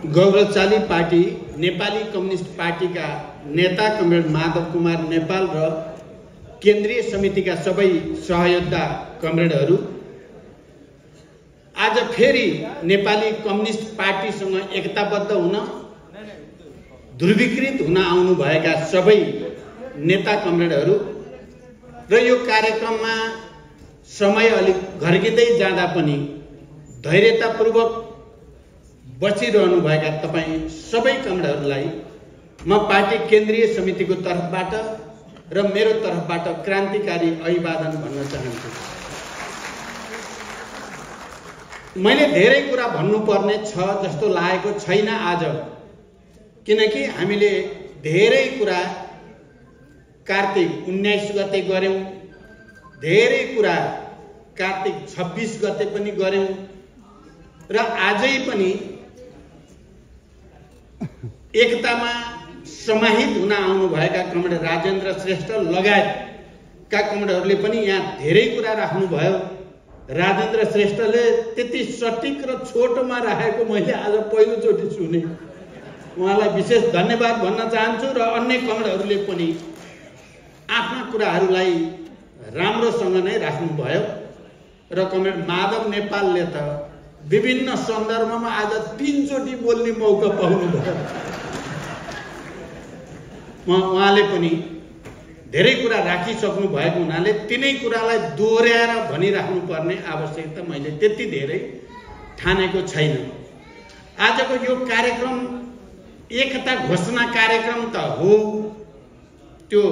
गौरवशाली party Nepali communist पार्टीका नेता कमरेड माधव कुमार नेपाल र केन्द्रीय समितिका सबै सहयोद्धा कमरेडहरू आज फेरि नेपाली कम्युनिस्ट पार्टीसँग एकताबद्ध हुन ध्रुवीकृत हुन आउनुभएका सबै नेता कमरेडहरू र यो कार्यक्रममा समय अलिक घर्किँदै जाँदा पनि धैर्यतापूर्वक बसिरहनु भएका तपाईं सबै कमरेडहरूलाई म पार्टी केन्द्रीय समितिको तर्फबाट र मेरो तर्फबाट क्रान्तिकारी अभिवादन भन्न चाहन्छु। मैले धेरै कुरा भन्नुपर्ने छ जस्तो लागेको छैन आज, किनकि हामीले धेरै कुरा कार्तिक 19 गते गर्यौं, धेरै कुरा कार्तिक 26 गते पनि गर्यौं र आजै पनि एकतामा समाहित हुन आउनुभएका कमरेड राजेन्द्र श्रेष्ठ लगायतका कमरेडहरूले पनि यहाँ धेरै कुरा राख्नुभयो। राजेन्द्र श्रेष्ठले त्यति सटिक र छोटोमा राखेको मैले आज पहिलोचोटि सुने। उहाँलाई विशेष धन्यवाद भन्न चाहन्छु र अन्य कमरेडहरूले पनि आफ्ना कुराहरूलाई राम्रोसँग नै राख्नुभयो र कमरेड माधव नेपालले त विभिन्न सन्दर्भमा आज 3 चोटि बोल्ने मौका पाउनुभयो। उहाँले पनि धेरै कुरा राखिसक्नु भएको हुनाले तिनै कुरालाई दोहोर्याएर भनिराख्नु पर्ने आवश्यकता मैले त्यति धेरै ठानेको छैन। आजको यो कार्यक्रम एकता घोषणा कार्यक्रम त हो, त्यो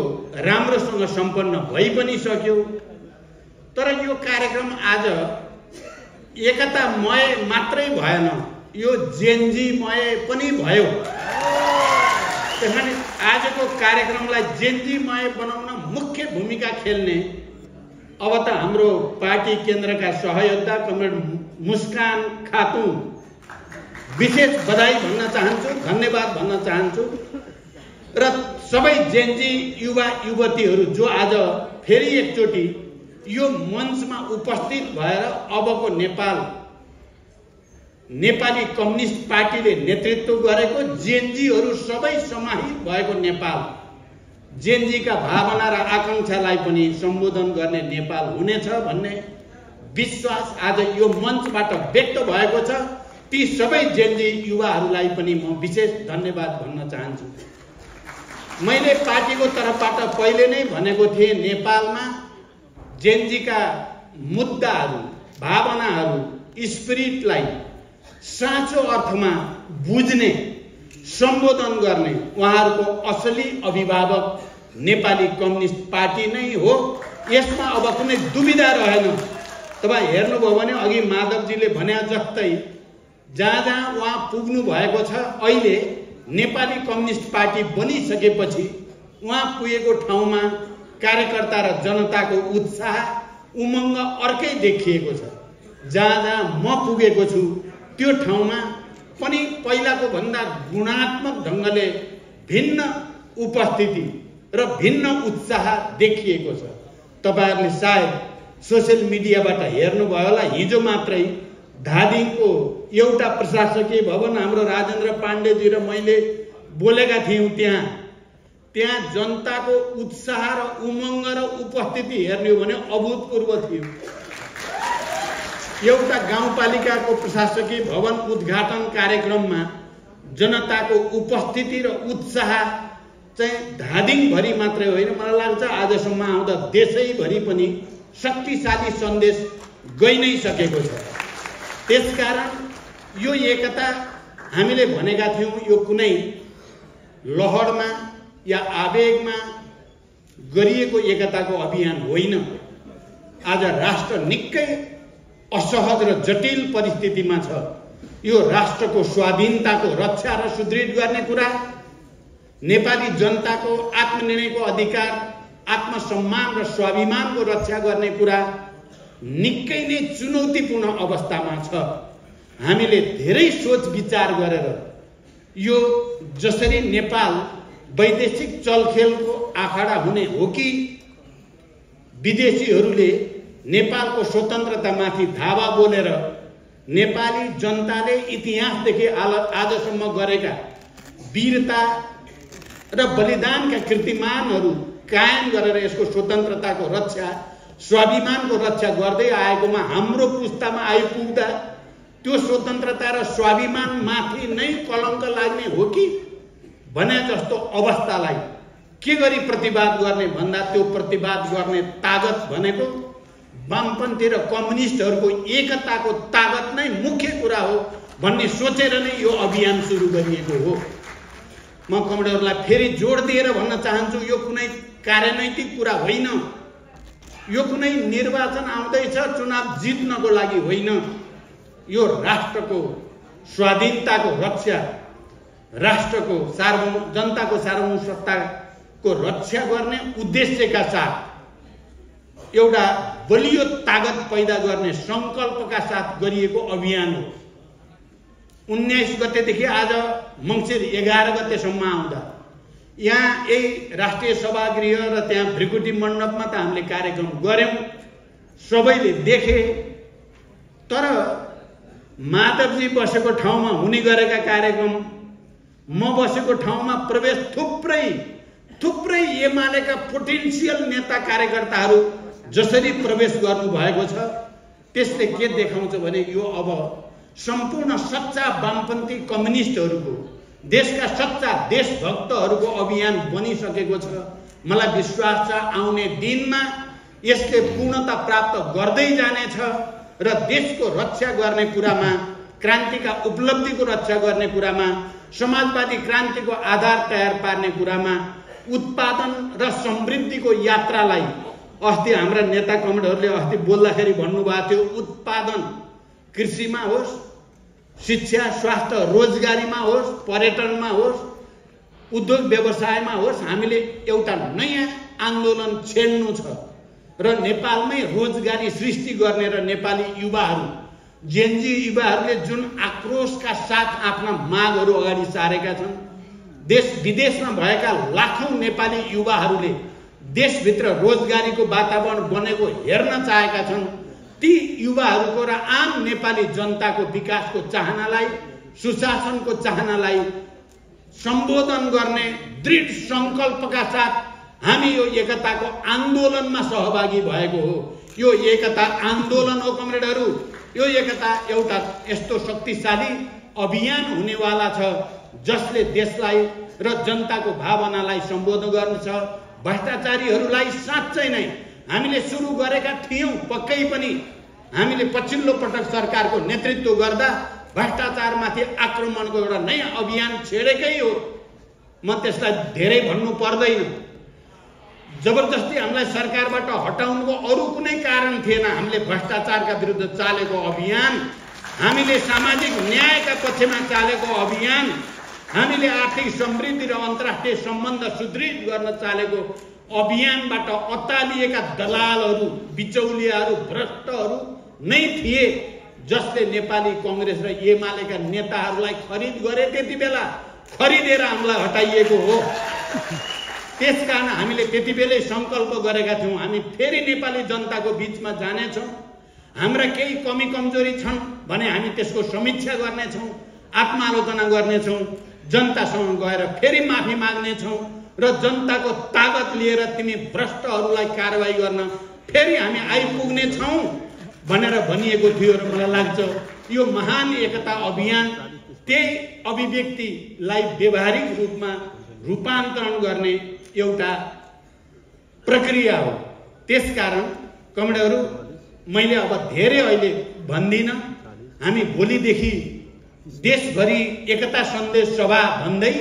राम्रोसँग सम्पन्न भइ पनि सक्यो, तर यो कार्यक्रम आज एकतामय मात्रै भएन, यो जेनजीमय पनि भयो। त्यसैले आजको कार्यक्रमलाई जेनजीमय बनाउन मुख्य भूमिका खेल्ने अब त हाम्रो पार्टी केन्द्रका सहयोद्धा कमरेड मुस्कान खातुन विशेष बधाई भन्न चाहन्छु, धन्यवाद भन्न चाहन्छु र सबै जेनजी युवा युवतीहरू जो आज फेरि एकचोटि यो मञ्चमा उपस्थित भएर अबको नेपाली कम्युनिस्ट पार्टीले नेतृत्व गरेको जेनजीहरू सबै समाहित भएको नेपाल, जेनजीका भावना र आकांक्षालाई पनि सम्बोधन गर्ने नेपाल हुनेछ भन्ने विश्वास आज यो मञ्चबाट व्यक्त भएको छ। ती सबै जेनजी युवाहरूलाई पनि म विशेष धन्यवाद भन्न चाहन्छु। मैले पार्टीको तर्फबाट पहिले नै भनेको थिएँ, नेपालमा जेनजीका मुद्दाहरू, भावनाहरू, स्पिरिटलाई साँचो अर्थमा बुझ्ने, सम्बोधन गर्ने उहाँहरूको असली अभिभावक नेपाली कम्युनिस्ट पार्टी नै हो। यसमा अब कुनै दुविधा रहेन। तपाईँ हेर्नुभयो भने अघि माधवजीले भने जस्तै जहाँ जहाँ उहाँ पुग्नु भएको छ, अहिले नेपाली कम्युनिस्ट पार्टी बनिसकेपछि उहाँ पुगेको ठाउँमा कार्यकर्ता र जनताको उत्साह, उमङ्ग अर्कै देखिएको छ। जहाँ जहाँ म पुगेको छु त्यो ठाउँमा पनि पहिलाको भन्दा गुणात्मक ढङ्गले भिन्न उपस्थिति र भिन्न उत्साह देखिएको छ। तपाईहरुले सायद सोशल मिडियाबाट हेर्नुभयो होला, हिजो मात्रै धादिङको एउटा प्रशासकीय भवन हाम्रो राजेन्द्र पाण्डेजी र मैले बोलेका थियौं। त्यहाँ जनताको उत्साह र उमङ्ग र उपस्थिति हेर्ने हो भने अभूतपूर्व थियो। एउटा गाउँपालिकाको प्रशासकीय भवन उद्घाटन कार्यक्रममा जनताको उपस्थिति र उत्साह चाहिँ धादिङभरि मात्रै होइन, मलाई लाग्छ आजसम्म आउँदा देशैभरि पनि शक्तिशाली सन्देश गइ नै सकेको छ। त्यसकारण यो एकता हामीले भनेका थियौं, यो कुनै लहरमा या आवेगमा गरिएको एकताको अभियान होइन। आज राष्ट्र निकै असहज र जटिल परिस्थितिमा छ। यो राष्ट्रको स्वाधीनताको रक्षा र सुदृढ गर्ने कुरा, नेपाली जनताको आत्मनिर्णयको अधिकार, आत्मसम्मान र स्वाभिमानको रक्षा गर्ने कुरा निकै नै चुनौतीपूर्ण अवस्थामा छ। हामीले धेरै सोच विचार गरेर यो जसरी नेपाल वैदेशिक चलखेलको आखडा हुने हो कि विदेशीहरूले नेपालको स्वतन्त्रतामाथि धावा बोलेर नेपाली जनताले इतिहासदेखि आजसम्म गरेका वीरता र बलिदानका कीर्तिमानहरू कायम गरेर यसको स्वतन्त्रताको रक्षा, स्वाभिमानको रक्षा गर्दै आएकोमा हाम्रो पुस्तामा आइपुग्दा त्यो स्वतन्त्रता र स्वाभिमान माथि नै कलङ्क लाग्ने हो कि भने जस्तो अवस्थालाई के गरी प्रतिवाद गर्ने भन्दा त्यो प्रतिवाद गर्ने तागत भनेको वामपन्थी र कम्युनिस्टहरूको एकताको तागत नै मुख्य कुरा हो भन्ने सोचेर नै यो अभियान सुरु गरिएको हो। म कमरेडहरूलाई फेरि जोड दिएर भन्न चाहन्छु, यो कुनै कार्यनैतिक कुरा होइन, यो कुनै निर्वाचन आउँदैछ चुनाव जित्नको लागि होइन, यो राष्ट्रको स्वाधीनताको रक्षा, राष्ट्रको जनताको सार्वभौम सत्ताको रक्षा गर्ने उद्देश्यका साथ एउटा बलियो तागत पैदा गर्ने संकल्पका साथ गरिएको अभियान हो। 19 गतेदेखि आज मङ्सिर 11 गतेसम्म आउँदा यहाँ यही राष्ट्रिय सभागृह र त्यहाँ भ्रिकुटी मण्डपमा त हामीले कार्यक्रम गऱ्यौँ, सबैले देखे। तर माधवजी बसेको ठाउँमा हुने गरेका कार्यक्रम, म बसेको ठाउँमा प्रवेश थुप्रै एमालेका पोटेन्सियल नेता कार्यकर्ताहरू जसरी प्रवेश गर्नुभएको छ त्यसले के देखाउँछ भने यो अब सम्पूर्ण सच्चा वामपन्थी कम्युनिस्टहरूको, देशका सच्चा देशभक्तहरूको अभियान बनिसकेको छ। मलाई विश्वास छ आउने दिनमा यसले पूर्णता प्राप्त गर्दै जानेछ र देशको रक्षा गर्ने कुरामा, क्रान्तिका उपलब्धिको रक्षा गर्ने कुरामा, समाजवादी क्रान्तिको आधार तयार पार्ने कुरामा, उत्पादन र समृद्धिको यात्रालाई अस्ति हाम्रा नेता कमरेडहरूले अस्ति बोल्दाखेरि भन्नुभएको थियो, उत्पादन कृषिमा होस्, शिक्षा, स्वास्थ्य, रोजगारीमा होस्, पर्यटनमा होस्, उद्योग व्यवसायमा होस्, हामीले एउटा नयाँ आन्दोलन छेड्नु छ र नेपालमै रोजगारी सृष्टि गर्ने र नेपाली युवाहरू, जेनजी युवाहरूले जुन आक्रोशका साथ आफ्ना मागहरू अगाडि सारेका छन्, देश विदेशमा भएका लाखौं नेपाली युवाहरूले देशभित्र रोजगारीको वातावरण बनेको हेर्न चाहेका छन्। ती युवाहरूको र आम नेपाली जनताको विकासको चाहनालाई, सुशासनको चाहनालाई सम्बोधन गर्ने दृढ संकल्पका साथ हामी यो एकताको आन्दोलनमा सहभागी भएको हो। यो एकता आन्दोलन हो कमरेडहरू। यो एकता एउटा यस्तो शक्तिशाली अभियान हुनेवाला छ जसले देशलाई र जनताको भावनालाई सम्बोधन गर्नेछ। भ्रष्टाचारीहरूलाई साँच्चै नै हामीले सुरु गरेका थियौं, पक्कै पनि हामीले पछिल्लो पटक सरकारको नेतृत्व गर्दा भ्रष्टाचारमाथि आक्रमणको एउटा नयाँ अभियान छेडेकै हो। म त्यसलाई धेरै भन्नु पर्दैन। जबरजस्ती हामीलाई सरकारबाट हटाउनुको अरू कुनै कारण थिएन। हामीले भ्रष्टाचारका विरुद्ध चालेको अभियान, हामीले सामाजिक न्यायका पक्षमा चालेको अभियान, हामीले आर्थिक समृद्धि र अन्तर्राष्ट्रिय सम्बन्ध सुदृढ गर्न चालेको अभियानबाट अत्तालिएका दलालहरू, बिचौलियाहरू, भ्रष्टहरू नै थिए जसले नेपाली कांग्रेस र एमालेका नेताहरूलाई खरिद गरे। त्यति बेला खरिदेर हामीलाई हटाइएको हो। त्यसकारण हामीले त्यति बेलै संकल्प गरेका थियौं, हामी फेरि नेपाली जनताको बीचमा जानेछौँ। हाम्रा केही कमी कमजोरी छन् भने हामी त्यसको समीक्षा गर्नेछौँ, आत्मालोचना गर्नेछौँ, जनतासँग गएर फेरि माफी माग्नेछौँ र जनताको तागत लिएर तिमी भ्रष्टहरूलाई कारबाही गर्न फेरि हामी आइपुग्नेछौँ भनेर भनिएको थियो। र मलाई लाग्छ यो महान एकता अभियान त्यही अभिव्यक्तिलाई व्यावहारिक रूपमा रूपान्तरण गर्ने एउटा प्रक्रिया हो। त्यसकारण कमरेडहरू, मैले अब धेरै अहिले भन्दिनँ। हामी भोलिदेखि देशभरि एकता सन्देश सभा भन्दै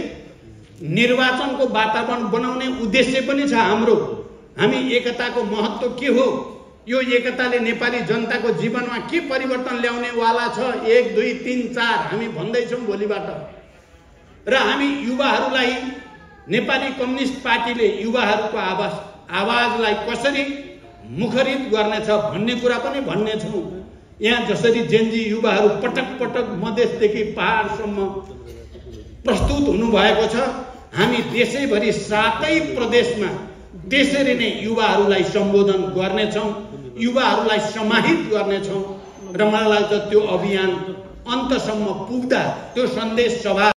निर्वाचनको वातावरण बनाउने उद्देश्य पनि छ हाम्रो। हामी एकताको महत्त्व के हो, यो एकताले नेपाली जनताको जीवनमा के परिवर्तन ल्याउने वाला छ, 1 2 3 4 हामी भन्दैछौँ भोलिबाट। र हामी युवाहरूलाई, नेपाली कम्युनिस्ट पार्टीले युवाहरूको आवाजलाई कसरी मुखरित गर्नेछ भन्ने कुरा पनि भन्नेछौँ। यहाँ जसरी जेनजी युवाहरू पटक पटक मधेसदेखि पहाडसम्म प्रस्तुत हुनुभएको छ, हामी देशैभरि 7 प्रदेशमा त्यसरी नै युवाहरूलाई सम्बोधन गर्नेछौँ, युवाहरूलाई समाहित गर्नेछौँ र मलाई लाग्छ त्यो अभियान अन्तसम्म पुग्दा त्यो सन्देश सभा